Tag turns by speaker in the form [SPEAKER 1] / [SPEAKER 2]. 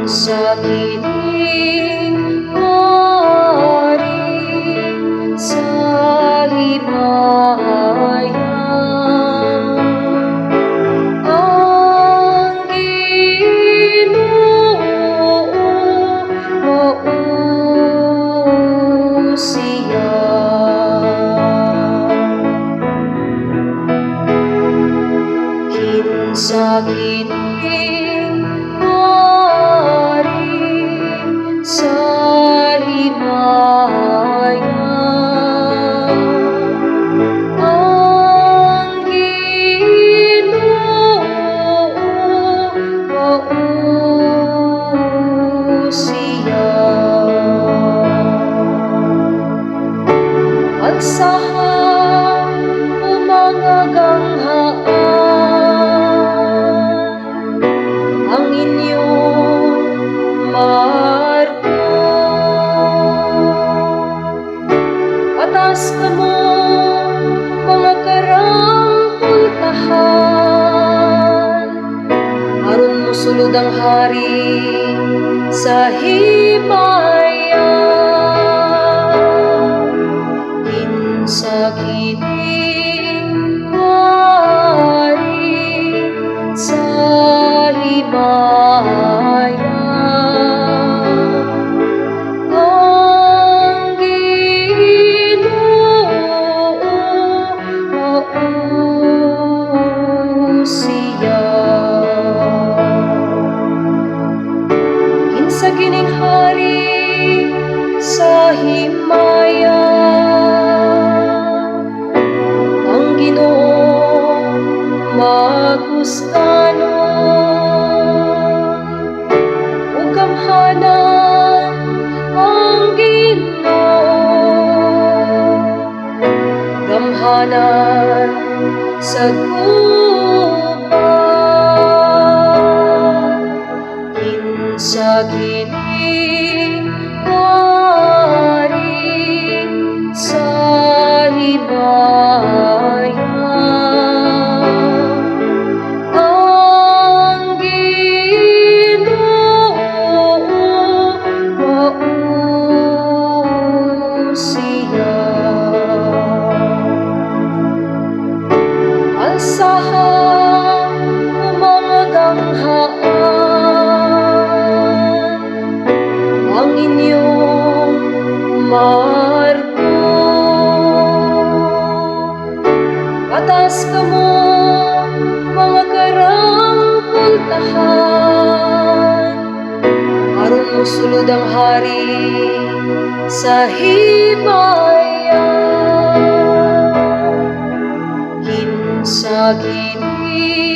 [SPEAKER 1] sa kiling hari sa himaya. Ang Ginoo mausiya. Kinsa kining hari sa himaya. Ang Ginoo mausiya. Agsaha o mga ganghaan ang inyong marko. Patas kamo mga karangkultahan aron mosulod ang hari sa himaya. Kinsa kining hari sa himaya. Ang Ginoo mausiya. Kinsa kining hari sa himaya. Ang Ginoo magustanon ug gamhanan. Ang Ginoo gamhanan sa gubat. Kinsa kining hari sa himaya. Ang Ginoo mausiya. Alsaha o mga ganghaan ang inyong marko. Patas kamo mga karangkultahan aron mosulod ang hari sa himaya. Kinsa kining